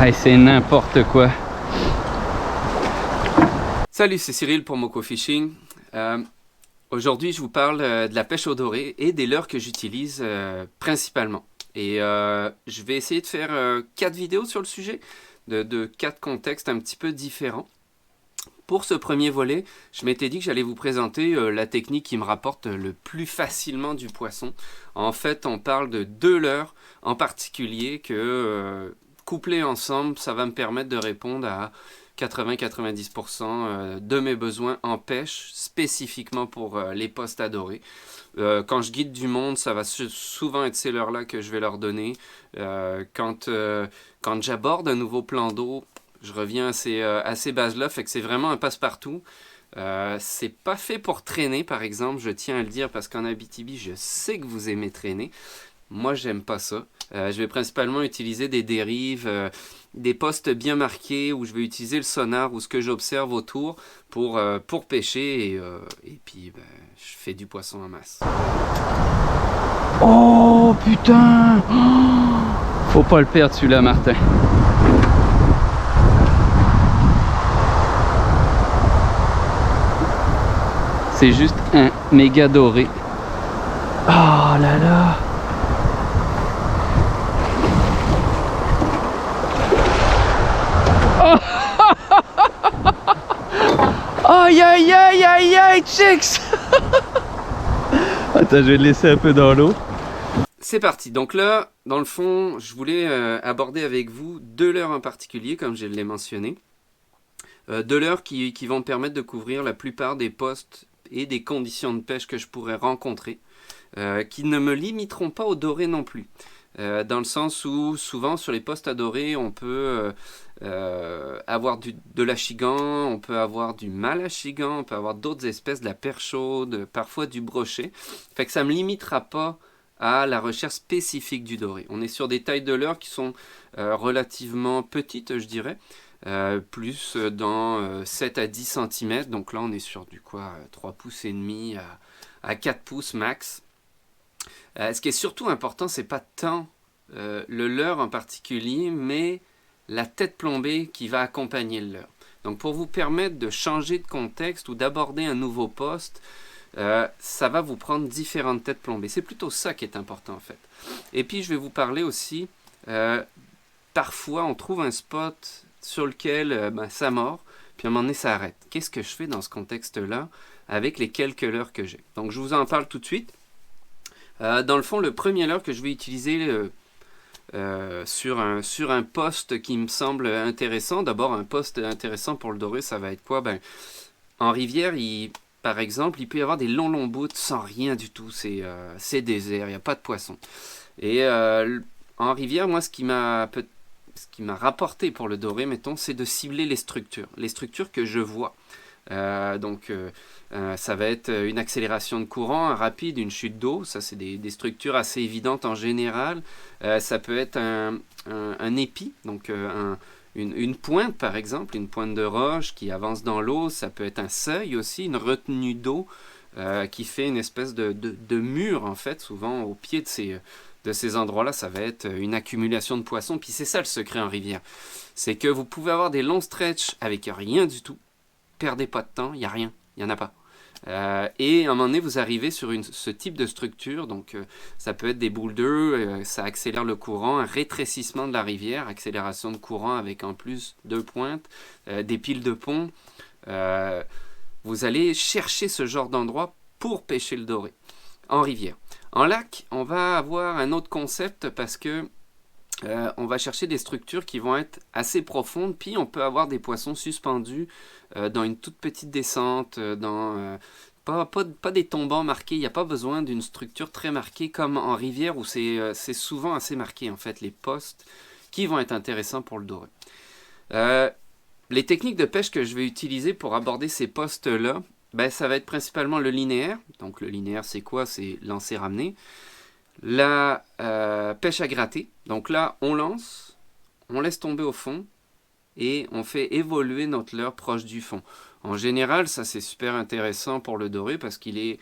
Hey, c'est n'importe quoi. Salut, c'est Cyril pour Moko Fishing. Aujourd'hui, je vous parle de la pêche au doré et des leurres que j'utilise principalement. Et je vais essayer de faire 4 vidéos sur le sujet, de 4 contextes un petit peu différents. Pour ce premier volet, je m'étais dit que j'allais vous présenter la technique qui me rapporte le plus facilement du poisson. En fait, on parle de 2 leurres en particulier que, couplés ensemble, ça va me permettre de répondre à 80-90% de mes besoins en pêche, spécifiquement pour les postes à dorer. Quand je guide du monde, ça va souvent être ces leurres-là que je vais leur donner. Quand j'aborde un nouveau plan d'eau, je reviens à ces bases-là, fait que c'est vraiment un passe-partout. C'est pas fait pour traîner, par exemple, je tiens à le dire, parce qu'en Abitibi, je sais que vous aimez traîner. Moi, j'aime pas ça. Je vais principalement utiliser des dérives, des postes bien marqués, où je vais utiliser le sonar ou ce que j'observe autour pour pêcher, et puis ben, je fais du poisson en masse. Oh putain! Faut pas le perdre celui-là, Martin. C'est juste un méga doré. Oh là là! Aïe aïe aïe aïe aïe, chicks! Attends, je vais le laisser un peu dans l'eau. C'est parti. Donc là, dans le fond, je voulais aborder avec vous 2 leurres en particulier, comme je l'ai mentionné. 2 leurres qui vont me permettre de couvrir la plupart des postes et des conditions de pêche que je pourrais rencontrer, qui ne me limiteront pas au doré non plus. Dans le sens où souvent sur les postes à dorer, on peut avoir de l'achigan, on peut avoir du malachigan, on peut avoir d'autres espèces, de la perche chaude, parfois du brochet. Fait que ça ne me limitera pas à la recherche spécifique du doré. On est sur des tailles de leurres qui sont relativement petites, je dirais. Plus dans 7 à 10 cm. Donc là, on est sur du quoi, 3 pouces et demi à 4 pouces max. Ce qui est surtout important, c'est pas tant le leurre en particulier, mais la tête plombée qui va accompagner le leurre. Donc pour vous permettre de changer de contexte ou d'aborder un nouveau poste, ça va vous prendre différentes têtes plombées. C'est plutôt ça qui est important en fait. Et puis je vais vous parler aussi, parfois on trouve un spot sur lequel ça mord, puis à un moment donné ça arrête. Qu'est-ce que je fais dans ce contexte-là avec les quelques leurres que j'ai? Donc je vous en parle tout de suite. Dans le fond, le premier leurre que je vais utiliser sur un poste qui me semble intéressant, d'abord un poste intéressant pour le doré, ça va être quoi? Ben, en rivière, par exemple, il peut y avoir des longs bouts sans rien du tout, c'est désert, il n'y a pas de poisson. Et en rivière, moi, ce qui m'a rapporté pour le doré, mettons, c'est de cibler les structures que je vois. Ça va être une accélération de courant, un rapide, une chute d'eau. Ça, c'est des structures assez évidentes en général. Ça peut être un épi, donc une pointe par exemple, une pointe de roche qui avance dans l'eau. Ça peut être un seuil aussi, une retenue d'eau qui fait une espèce de mur en fait, souvent au pied de ces endroits-là. Ça va être une accumulation de poissons. Puis c'est ça le secret en rivière. C'est que vous pouvez avoir des longs stretches avec rien du tout. Perdez pas de temps, il n'y a rien, il n'y en a pas. Et à un moment donné, vous arrivez sur ce type de structure, donc ça peut être des boulders, ça accélère le courant, un rétrécissement de la rivière, accélération de courant avec en plus 2 pointes, des piles de pont. Vous allez chercher ce genre d'endroit pour pêcher le doré en rivière. En lac, on va avoir un autre concept parce que on va chercher des structures qui vont être assez profondes, puis on peut avoir des poissons suspendus dans une toute petite descente, pas des tombants marqués. Il n'y a pas besoin d'une structure très marquée comme en rivière où c'est souvent assez marqué en fait, les postes qui vont être intéressants pour le doré. Les techniques de pêche que je vais utiliser pour aborder ces postes-là, ben, ça va être principalement le linéaire. Donc le linéaire, c'est quoi? C'est lancer-ramener. La pêche à gratter. Donc là, on lance, on laisse tomber au fond et on fait évoluer notre leurre proche du fond. En général, ça c'est super intéressant pour le doré parce qu'il est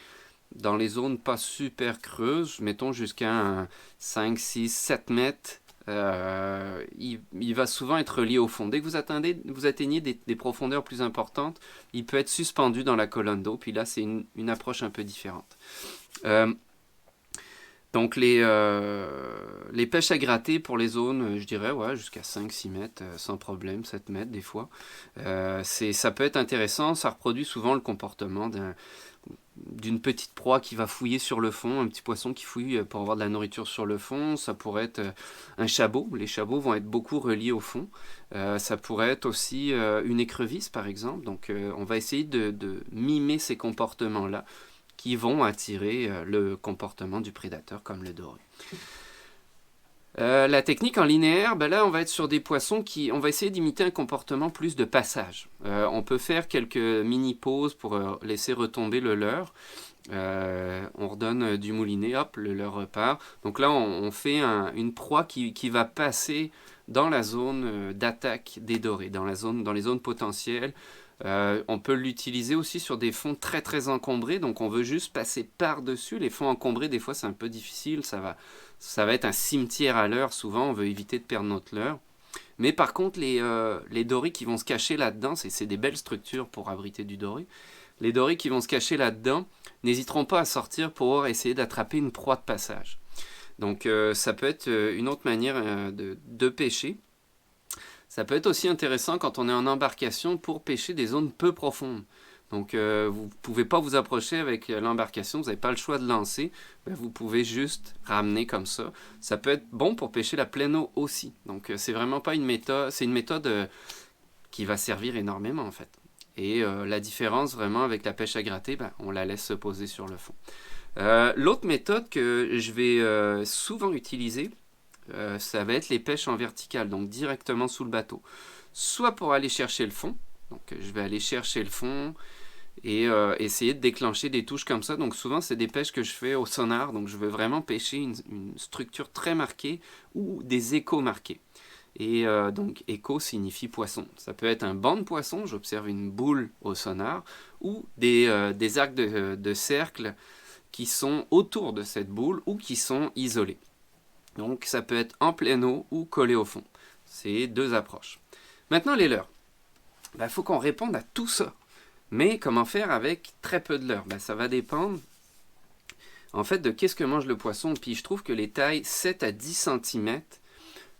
dans les zones pas super creuses, mettons jusqu'à 5, 6, 7 mètres il va souvent être relié au fond. Dès que vous atteignez des profondeurs plus importantes, il peut être suspendu dans la colonne d'eau, puis là c'est une approche un peu différente. Donc les pêches à gratter pour les zones, je dirais, ouais, jusqu'à 5-6 mètres, sans problème, 7 mètres des fois. Ça peut être intéressant, ça reproduit souvent le comportement d'une petite proie qui va fouiller sur le fond, un petit poisson qui fouille pour avoir de la nourriture sur le fond. Ça pourrait être un chabot, les chabots vont être beaucoup reliés au fond. Ça pourrait être aussi une écrevisse par exemple, donc on va essayer de mimer ces comportements-là qui vont attirer le comportement du prédateur comme le doré. La technique en linéaire, ben là on va être sur des poissons on va essayer d'imiter un comportement plus de passage. On peut faire quelques mini-pauses pour laisser retomber le leurre. On redonne du moulinet, hop, le leurre repart. Donc là on fait une proie qui va passer dans la zone d'attaque des dorés, dans les zones potentielles. On peut l'utiliser aussi sur des fonds très très encombrés, donc on veut juste passer par-dessus. Les fonds encombrés, des fois c'est un peu difficile, ça va être un cimetière à leurre, souvent on veut éviter de perdre notre leurre. Mais par contre les dorés qui vont se cacher là-dedans, c'est des belles structures pour abriter du doré. Les dorés qui vont se cacher là-dedans n'hésiteront pas à sortir pour essayer d'attraper une proie de passage. Donc ça peut être une autre manière de pêcher. Ça peut être aussi intéressant quand on est en embarcation pour pêcher des zones peu profondes. Donc vous ne pouvez pas vous approcher avec l'embarcation, vous n'avez pas le choix de lancer, vous pouvez juste ramener comme ça. Ça peut être bon pour pêcher la pleine eau aussi. Donc c'est vraiment pas une méthode, c'est une méthode qui va servir énormément en fait. Et la différence vraiment avec la pêche à gratter, on la laisse se poser sur le fond. L'autre méthode que je vais souvent utiliser, ça va être les pêches en verticale, donc directement sous le bateau. Soit pour aller chercher le fond, donc je vais aller chercher le fond et essayer de déclencher des touches comme ça. Donc souvent c'est des pêches que je fais au sonar, donc je veux vraiment pêcher une structure très marquée ou des échos marqués. Et donc écho signifie poisson. Ça peut être un banc de poisson, j'observe une boule au sonar, ou des arcs de cercle qui sont autour de cette boule ou qui sont isolés. Donc ça peut être en pleine eau ou collé au fond. C'est deux approches. Maintenant les leurres. Il faut qu'on réponde à tout ça. Mais comment faire avec très peu de leurres? Ça va dépendre en fait de qu'est-ce que mange le poisson. Puis je trouve que les tailles 7 à 10 cm,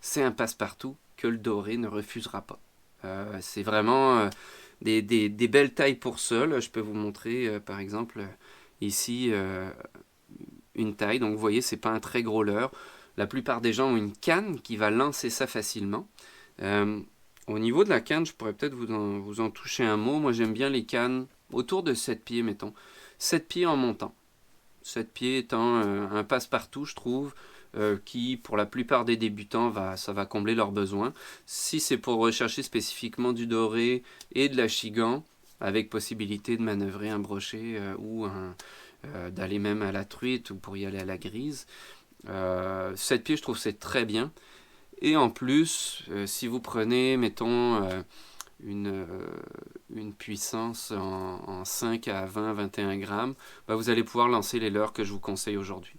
c'est un passe-partout que le doré ne refusera pas. C'est vraiment des belles tailles pour ça. Là, je peux vous montrer par exemple ici une taille. Donc vous voyez, c'est pas un très gros leurre. La plupart des gens ont une canne qui va lancer ça facilement. Au niveau de la canne, je pourrais peut-être vous en toucher un mot. Moi, j'aime bien les cannes autour de 7 pieds, mettons. 7 pieds en montant. 7 pieds étant un passe-partout, je trouve, qui, pour la plupart des débutants, ça va combler leurs besoins. Si c'est pour rechercher spécifiquement du doré et de l'achigan, avec possibilité de manœuvrer un brochet ou d'aller même à la truite ou pour y aller à la grise, 7 pieds, je trouve c'est très bien. Et en plus, si vous prenez, mettons, une puissance en 5 à 20-21 grammes, vous allez pouvoir lancer les leurres que je vous conseille aujourd'hui.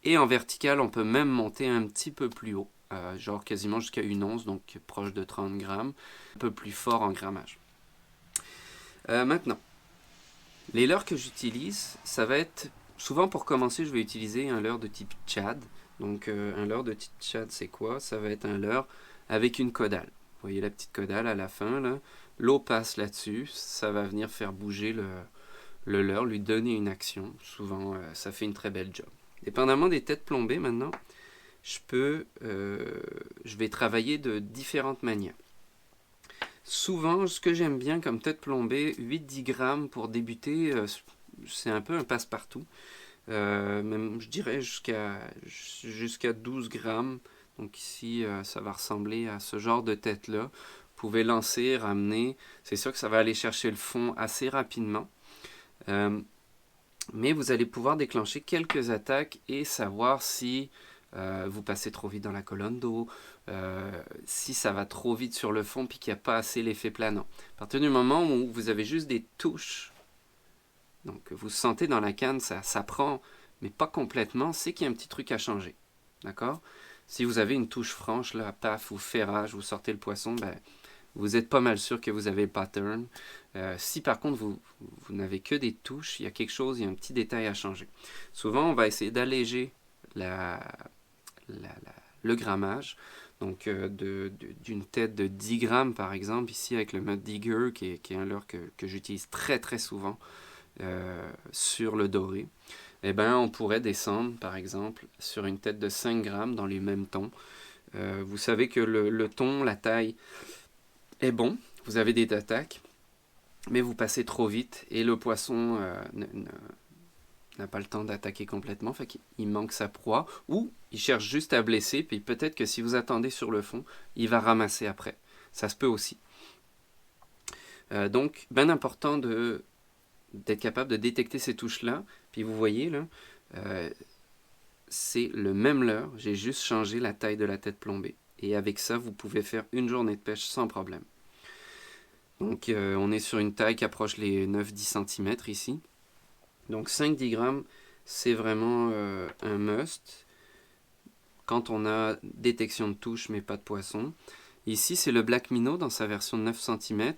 Et en vertical, on peut même monter un petit peu plus haut, genre quasiment jusqu'à une once, donc proche de 30 grammes, un peu plus fort en grammage. Maintenant, les leurres que j'utilise, ça va être... Souvent, pour commencer, je vais utiliser un leurre de type Tchad. Donc, un leurre de type Tchad, c'est quoi? Ça va être un leurre avec une caudale. Vous voyez la petite caudale à la fin, là. L'eau passe là-dessus. Ça va venir faire bouger le leurre, lui donner une action. Souvent, ça fait une très belle job. Dépendamment des têtes plombées, maintenant, je vais travailler de différentes manières. Souvent, ce que j'aime bien comme tête plombée, 8-10 grammes pour débuter, c'est un peu un passe-partout. Même, je dirais jusqu'à 12 grammes. Donc ici, ça va ressembler à ce genre de tête-là. Vous pouvez lancer, ramener. C'est sûr que ça va aller chercher le fond assez rapidement. Mais vous allez pouvoir déclencher quelques attaques et savoir si vous passez trop vite dans la colonne d'eau, si ça va trop vite sur le fond puis qu'il n'y a pas assez l'effet planant. À partir du moment où vous avez juste des touches, donc vous sentez dans la canne, ça prend, mais pas complètement, c'est qu'il y a un petit truc à changer. d'accord? Si vous avez une touche franche, là, paf, ou ferrage, vous sortez le poisson, ben, vous êtes pas mal sûr que vous avez le pattern. Si par contre vous n'avez que des touches, il y a quelque chose, il y a un petit détail à changer. Souvent, on va essayer d'alléger le grammage. Donc, d'une tête de 10 grammes, par exemple, ici avec le Mud Digger, qui est un leurre que j'utilise très très souvent sur le doré, eh ben, on pourrait descendre, par exemple, sur une tête de 5 grammes dans les mêmes tons. Vous savez que le ton, la taille est bon, vous avez des attaques, mais vous passez trop vite et le poisson n'a pas le temps d'attaquer complètement, fait qu'il manque sa proie, ou il cherche juste à blesser, puis peut-être que si vous attendez sur le fond, il va ramasser après. Ça se peut aussi. Donc, bien important d'être capable de détecter ces touches-là. Puis vous voyez, là, c'est le même leurre, j'ai juste changé la taille de la tête plombée. Et avec ça, vous pouvez faire une journée de pêche sans problème. Donc, on est sur une taille qui approche les 9-10 cm ici. Donc, 5-10 grammes, c'est vraiment un must quand on a détection de touche, mais pas de poisson. Ici, c'est le Black Minnow dans sa version de 9 cm.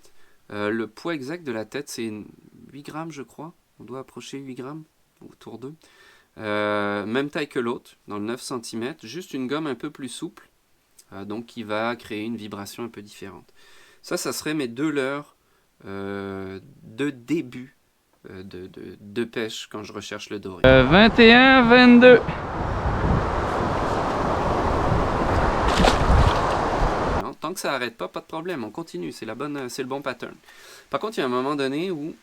Le poids exact de la tête, c'est 8 grammes, je crois. On doit approcher 8 grammes, autour d'eux. Même taille que l'autre, dans le 9 cm. Juste une gomme un peu plus souple, donc qui va créer une vibration un peu différente. Ça serait mes 2 leurres de début de pêche quand je recherche le doré. 21, 22. Non, tant que ça n'arrête pas, pas de problème, on continue, c'est le bon pattern. Par contre, il y a un moment donné où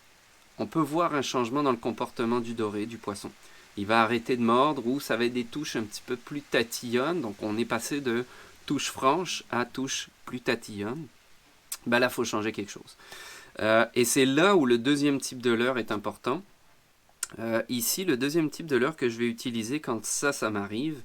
on peut voir un changement dans le comportement du doré, du poisson. Il va arrêter de mordre ou ça va être des touches un petit peu plus tatillonnes. Donc on est passé de touche franche à touche plus tatillonne. Ben là, il faut changer quelque chose. Et c'est là où le deuxième type de leurre est important. Ici, le deuxième type de leurre que je vais utiliser quand ça m'arrive,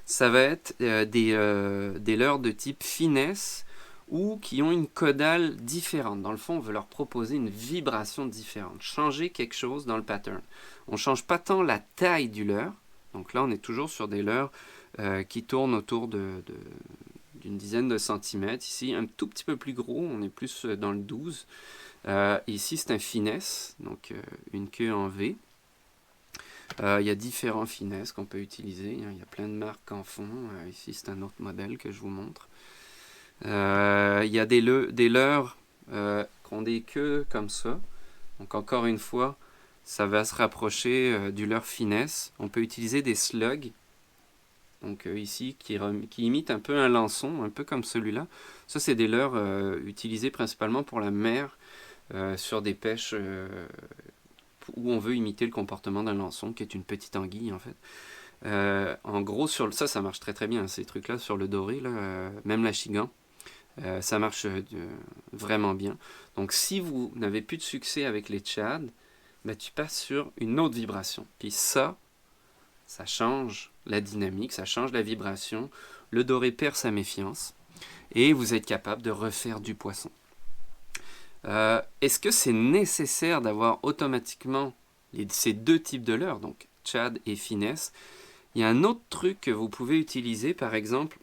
ça va être des leurres de type finesse ou qui ont une caudale différente. Dans le fond, on veut leur proposer une vibration différente, changer quelque chose dans le pattern. On ne change pas tant la taille du leurre. Donc là, on est toujours sur des leurres qui tournent autour d'une dizaine de centimètres. Ici, un tout petit peu plus gros, on est plus dans le 12. Ici, c'est un finesse, donc une queue en V. Il y a différents finesses qu'on peut utiliser. Il y a plein de marques en fond. Ici, c'est un autre modèle que je vous montre. Il y a des leurres qui ont des queues comme ça. Donc encore une fois, ça va se rapprocher du leurre finesse. On peut utiliser des slugs. Donc ici, qui imitent un peu un lançon, un peu comme celui-là. Ça, c'est des leurres utilisés principalement pour la mer, sur des pêches où on veut imiter le comportement d'un lançon, qui est une petite anguille en fait. En gros, ça marche très très bien, ces trucs-là, sur le doré, là, même la chigan. Ça marche vraiment bien. Donc si vous n'avez plus de succès avec les tchads, ben, tu passes sur une autre vibration. Puis ça change la dynamique, ça change la vibration. Le doré perd sa méfiance et vous êtes capable de refaire du poisson. Est-ce que c'est nécessaire d'avoir automatiquement ces deux types de leurres, donc tchad et finesse? Il y a un autre truc que vous pouvez utiliser, par exemple,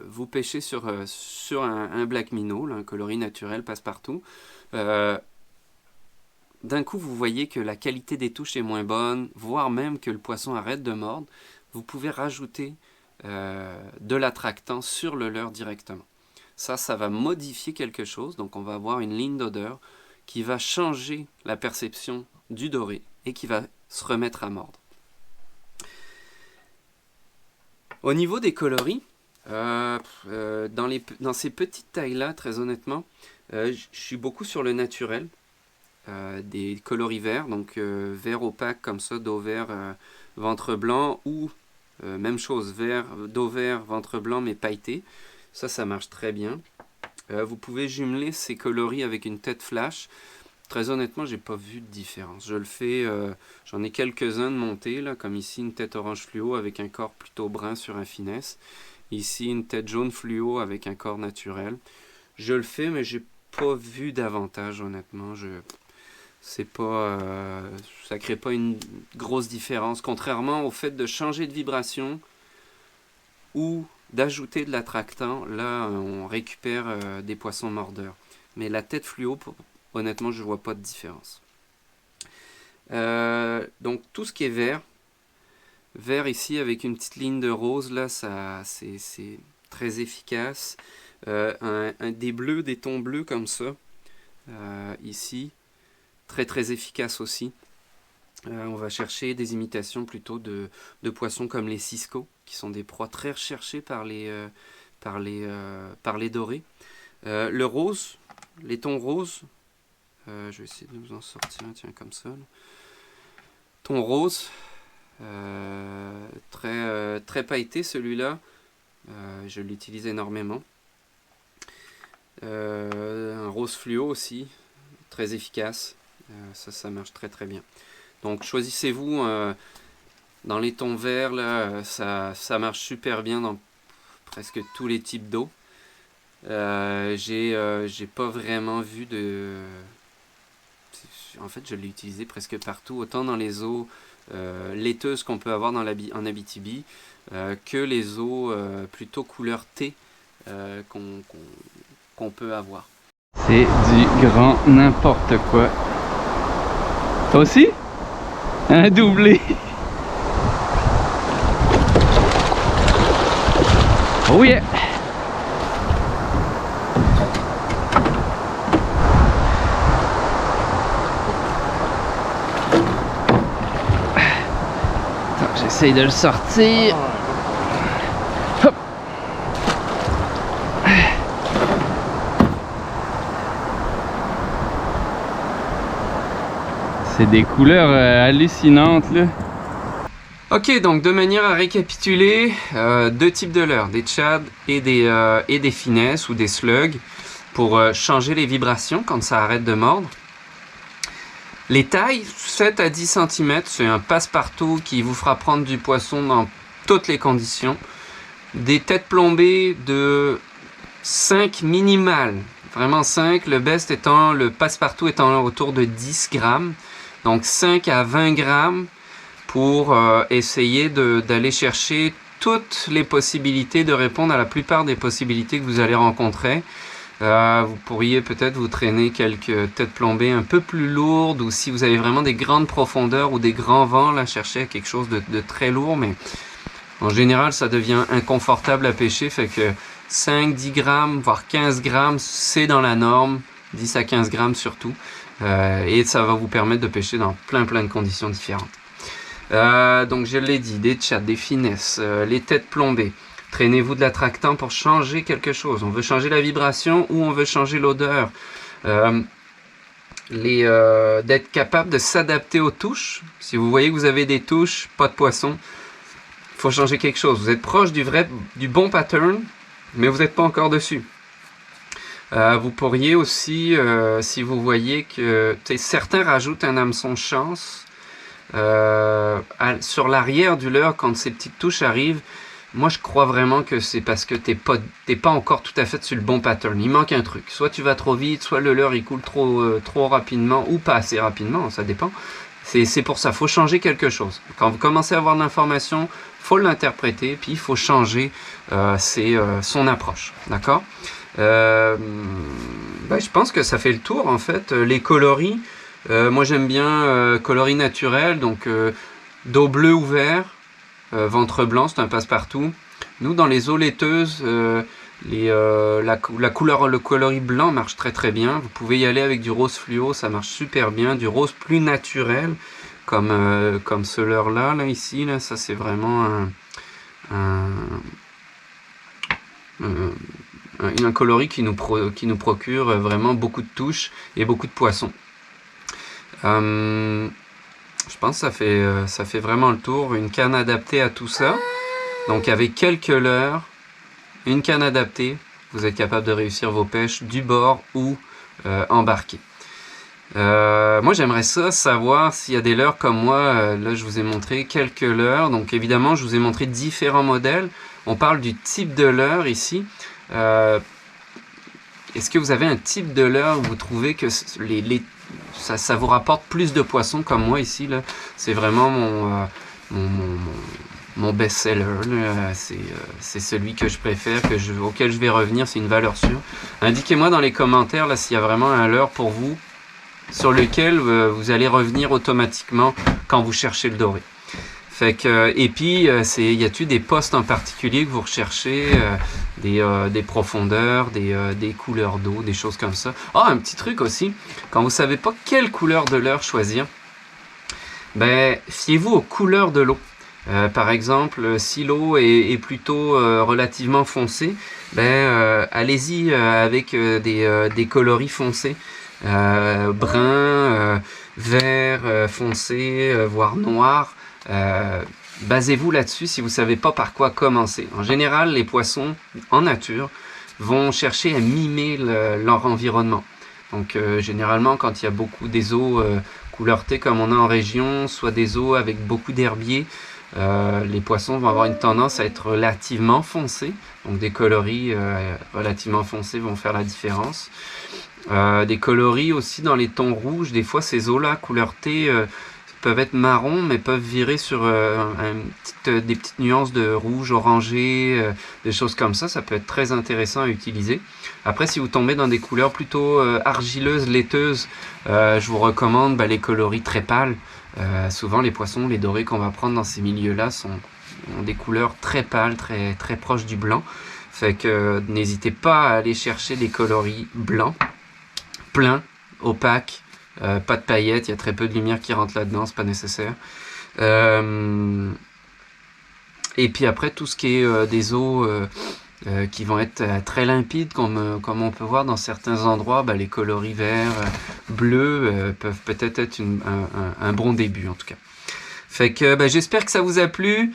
vous pêchez sur un Black Minnow, là, un coloris naturel passe-partout. D'un coup, vous voyez que la qualité des touches est moins bonne, voire même que le poisson arrête de mordre. Vous pouvez rajouter de l'attractant sur le leurre directement. Ça va modifier quelque chose, donc on va avoir une ligne d'odeur qui va changer la perception du doré et qui va se remettre à mordre. Au niveau des coloris, dans ces petites tailles-là, très honnêtement, je suis beaucoup sur le naturel, des coloris verts, donc vert opaque comme ça, dos vert, ventre blanc, ou même chose, dos vert, ventre blanc mais pailleté. Ça marche très bien. Vous pouvez jumeler ces coloris avec une tête flash. Très honnêtement, j'ai pas vu de différence. Je le fais, j'en ai quelques-uns de montés, là, comme ici une tête orange fluo avec un corps plutôt brun sur un finesse. Ici une tête jaune fluo avec un corps naturel. Je le fais, mais j'ai pas vu d'avantage, honnêtement. Ça crée pas une grosse différence. Contrairement au fait de changer de vibration, ou d'ajouter de l'attractant, là on récupère des poissons mordeurs. Mais la tête fluo, honnêtement je vois pas de différence. Donc tout ce qui est vert, ici avec une petite ligne de rose, là c'est très efficace. Des bleus, des tons bleus comme ça, ici, très efficace aussi. On va chercher des imitations plutôt de poissons comme les cisco, qui sont des proies très recherchées par les dorés. Le rose, les tons roses, je vais essayer de vous en sortir un, tiens, comme ça. Là. Ton rose, très pailleté celui-là, je l'utilise énormément. Un rose fluo aussi, très efficace, ça marche très bien. Donc choisissez-vous dans les tons verts, là, ça marche super bien dans presque tous les types d'eau. J'ai pas vraiment vu de... En fait, je l'ai utilisé presque partout, autant dans les eaux laiteuses qu'on peut avoir en Abitibi, que les eaux plutôt couleur thé qu'on peut avoir. C'est du grand n'importe quoi. Toi aussi? Un doublé. Oh yeah! J'essaye de le sortir. Hop. C'est des couleurs hallucinantes là. Ok, donc de manière à récapituler, deux types de leurres, des tchads et des finesses ou des slugs pour changer les vibrations quand ça arrête de mordre. Les tailles, 7 à 10 cm, c'est un passe-partout qui vous fera prendre du poisson dans toutes les conditions. Des têtes plombées de 5 minimales, vraiment 5, le best étant, le passe-partout étant autour de 10 grammes. Donc 5 à 20 grammes pour essayer d'aller chercher toutes les possibilités, de répondre à la plupart des possibilités que vous allez rencontrer. Vous pourriez peut-être vous traîner quelques têtes plombées un peu plus lourdes, ou si vous avez vraiment des grandes profondeurs ou des grands vents, là, chercher quelque chose de très lourd, mais en général ça devient inconfortable à pêcher, fait que 5, 10 grammes, voire 15 grammes, c'est dans la norme, 10 à 15 grammes surtout, et ça va vous permettre de pêcher dans plein de conditions différentes. Donc je l'ai dit, des tchats, des finesses, les têtes plombées. Traînez-vous de l'attractant pour changer quelque chose. On veut changer la vibration ou on veut changer l'odeur. D'être capable de s'adapter aux touches. Si vous voyez que vous avez des touches, pas de poisson, il faut changer quelque chose. Vous êtes proche du bon pattern, mais vous n'êtes pas encore dessus. Vous pourriez aussi, si vous voyez que certains rajoutent un hameçon chance sur l'arrière du leurre quand ces petites touches arrivent. Moi, je crois vraiment que c'est parce que t'es pas encore tout à fait sur le bon pattern. Il manque un truc. Soit tu vas trop vite, soit le leurre il coule trop rapidement, ou pas assez rapidement, ça dépend. C'est pour ça, faut changer quelque chose. Quand vous commencez à avoir de l'information, faut l'interpréter, puis il faut changer son approche. D'accord? Je pense que ça fait le tour, en fait. Les coloris, moi j'aime bien coloris naturels, donc dos bleu ou vert. Ventre blanc, c'est un passe-partout. Nous, dans les eaux laiteuses, le coloris blanc marche très bien. Vous pouvez y aller avec du rose fluo, ça marche super bien. Du rose plus naturel, comme ce leurre-là, là, ici. Là, ça, c'est vraiment un coloris qui nous procure vraiment beaucoup de touches et beaucoup de poissons. Je pense que ça fait vraiment le tour. Une canne adaptée à tout ça. Donc avec quelques leurres, une canne adaptée, vous êtes capable de réussir vos pêches du bord ou embarquées. Moi j'aimerais savoir s'il y a des leurres comme moi. Là je vous ai montré quelques leurres. Donc évidemment je vous ai montré différents modèles. On parle du type de leurre ici. Est-ce que vous avez un type de leurre où vous trouvez que ça vous rapporte plus de poissons comme moi ici là? C'est vraiment mon best-seller. C'est celui que je préfère, auquel je vais revenir, c'est une valeur sûre. Indiquez-moi dans les commentaires là s'il y a vraiment un leurre pour vous sur lequel vous allez revenir automatiquement quand vous cherchez le doré. Fait que, et puis, y a-t-il des postes en particulier que vous recherchez, des profondeurs, des couleurs d'eau, des choses comme ça. Ah, un petit truc aussi, quand vous savez pas quelle couleur de leurre choisir, ben, fiez-vous aux couleurs de l'eau. Par exemple, si l'eau est plutôt relativement foncée, ben, allez-y avec des coloris foncés, brun, vert foncé, voire noir. Basez-vous là-dessus si vous ne savez pas par quoi commencer. En général, les poissons en nature vont chercher à mimer leur environnement. Donc généralement, quand il y a beaucoup des eaux couleur thé comme on a en région, soit des eaux avec beaucoup d'herbiers, les poissons vont avoir une tendance à être relativement foncés. Donc des coloris relativement foncés vont faire la différence. Des coloris aussi dans les tons rouges. Des fois, ces eaux-là, couleur thé, peuvent être marrons, mais peuvent virer sur des petites nuances de rouge, orangé, des choses comme ça. Ça peut être très intéressant à utiliser. Après, si vous tombez dans des couleurs plutôt argileuses, laiteuses, je vous recommande les coloris très pâles. Souvent, les poissons, les dorés qu'on va prendre dans ces milieux-là ont des couleurs très pâles, très, très proches du blanc. Fait que n'hésitez pas à aller chercher des coloris blancs, pleins, opaques, pas de paillettes, il y a très peu de lumière qui rentre là-dedans, c'est pas nécessaire. Et puis après, tout ce qui est des eaux qui vont être très limpides, comme on peut voir dans certains endroits, les coloris verts, bleus peuvent peut-être être un bon début en tout cas. Fait que j'espère que ça vous a plu.